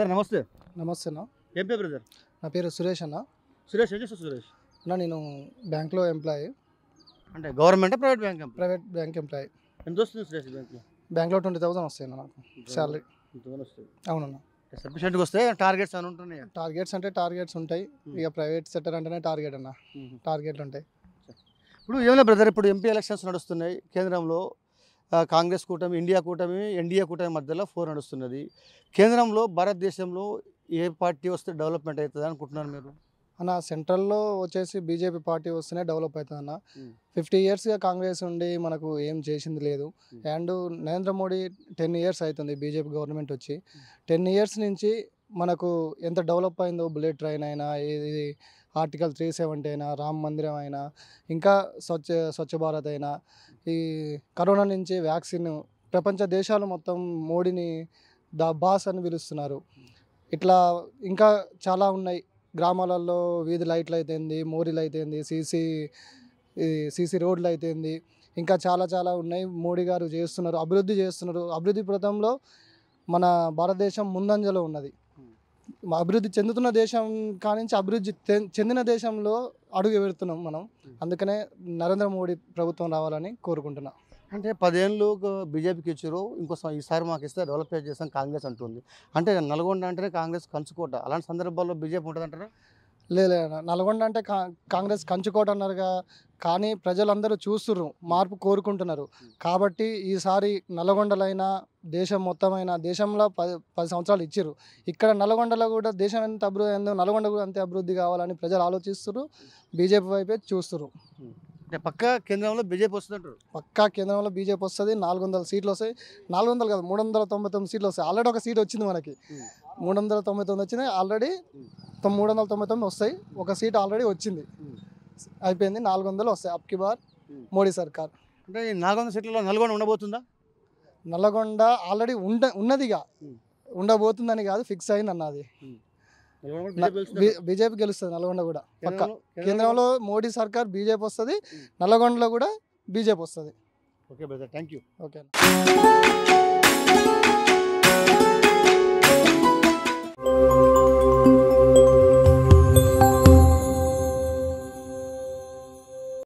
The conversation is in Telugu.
బ్రదర్ నమస్తే. నమస్తే అన్న. ఏం పేరు బ్రదర్? నా పేరు సురేష్ అన్న. సురేష్, ఏం చేస్తావు సురేష్? అన్న నేను బ్యాంక్లో ఎంప్లాయీ. అంటే government private bank? Private bank employee. ఎంత వస్తుంది సురేష్ బ్యాంక్లో? బ్యాంక్లో 20,000 వస్తాయి అన్న నాకు శాలరీ. వస్తుంది. అవునన్న. సఫిషియెంట్గా వస్తే టార్గెట్స్ అని ఉంటున్నాయి. టార్గెట్స్ అంటే టార్గెట్స్ ఉంటాయి. ఇక ప్రైవేట్ సెక్టర్ అంటేనే టార్గెట్ అన్న. టార్గెట్లు ఉంటాయి. ఇప్పుడు ఏమైనా బ్రదర్, ఇప్పుడు ఎంపీ ఎలక్షన్స్ నడుస్తున్నాయి కేంద్రంలో. కాంగ్రెస్ కూటమి, ఇండియా కూటమి, ఎన్డీఏ కూటమి మధ్యలో 4 నడుస్తున్నది. కేంద్రంలో భారతదేశంలో ఏ పార్టీ వస్తే డెవలప్మెంట్ అవుతుంది అనుకుంటున్నారు మీరు? అన్న సెంట్రల్లో వచ్చేసి బీజేపీ పార్టీ వస్తేనే డెవలప్ అవుతుంది అన్న. 50 ఇయర్స్గా కాంగ్రెస్ ఉండి మనకు ఏం చేసింది లేదు. అండ్ నరేంద్ర మోడీ 10 ఇయర్స్ అవుతుంది బీజేపీ గవర్నమెంట్ వచ్చి. 10 ఇయర్స్ నుంచి మనకు ఎంత డెవలప్ అయిందో, బుల్లెట్ ట్రైన్ అయినా, ఇది ఆర్టికల్ 370 అయినా, రామ్ మందిరం అయినా, ఇంకా స్వచ్ఛ భారత్ అయినా, ఈ కరోనా నుంచి వ్యాక్సిన్, ప్రపంచ దేశాలు మొత్తం మోడీని ద బాస్ అని పిలుస్తున్నారు. ఇట్లా ఇంకా చాలా ఉన్నాయి. గ్రామాలలో వీధి లైట్లు అయితేంది, మోరీలు అయితేంది, సీసీ రోడ్లు అయితేంది, ఇంకా చాలా చాలా ఉన్నాయి. మోడీ గారు చేస్తున్నారు, అభివృద్ధి చేస్తున్నారు. అభివృద్ధి పథంలో మన భారతదేశం ముందంజలో ఉన్నది. అభివృద్ధి చెందుతున్న దేశం కానించి అభివృద్ధి చెందిన దేశంలో అడుగు పెడుతున్నాం మనం. అందుకనే నరేంద్ర మోడీ ప్రభుత్వం రావాలని కోరుకుంటున్నాం. అంటే 10 ఏళ్ళు బీజేపీకి ఇచ్చారు, ఈసారి మాకు ఇస్తే డెవలప్ చేస్తాం కాంగ్రెస్ అంటుంది. అంటే నల్గొండ అంటేనే కాంగ్రెస్ కంచుకోట. అలాంటి సందర్భాల్లో బీజేపీ ఉంటుంది అంటారా? లేదు, నల్గొండ అంటే కాంగ్రెస్ కంచుకోట అన్నారుగా. కానీ ప్రజలందరూ చూస్తున్నారు, మార్పు కోరుకుంటున్నారు. కాబట్టి ఈసారి నల్గొండలైనా దేశం మొత్తమైనా, దేశంలో 10 సంవత్సరాలు ఇచ్చారు. ఇక్కడ నల్గొండలో కూడా దేశం ఎంత అభివృద్ధి అయిందో నల్గొండ కూడా అంతే అభివృద్ధి కావాలని ప్రజలు ఆలోచిస్తున్నారు. బీజేపీ వైపే చూస్తున్నారు. అంటే పక్కా కేంద్రంలో బీజేపీ వస్తుందంటారు? పక్కా కేంద్రంలో బీజేపీ వస్తుంది. 400 సీట్లు వస్తాయి. 400 కాదు, 399 సీట్లు వస్తాయి. ఆల్రెడీ ఒక సీట్ వచ్చింది మనకి. 399 వచ్చినాయి ఆల్రెడీ. 399 వస్తాయి. ఒక సీట్ ఆల్రెడీ వచ్చింది, అయిపోయింది. 400 వస్తాయి అప్కి బార్ మోడీ సర్కార్. అంటే ఈ 400 సీట్లలో నల్గొండ ఉండబోతుందా? నల్లగొండ ఆల్రెడీ ఉన్నదిగా, ఉండబోతుందని కాదు, ఫిక్స్ అయింది అన్నది. బీజేపీ గెలుస్తుంది నల్గొండ కూడా పక్క. కేంద్రంలో మోడీ సర్కార్ బీజేపీ వస్తుంది, నల్గొండలో కూడా బీజేపీ వస్తుంది. Okay brother, thank you. Okay.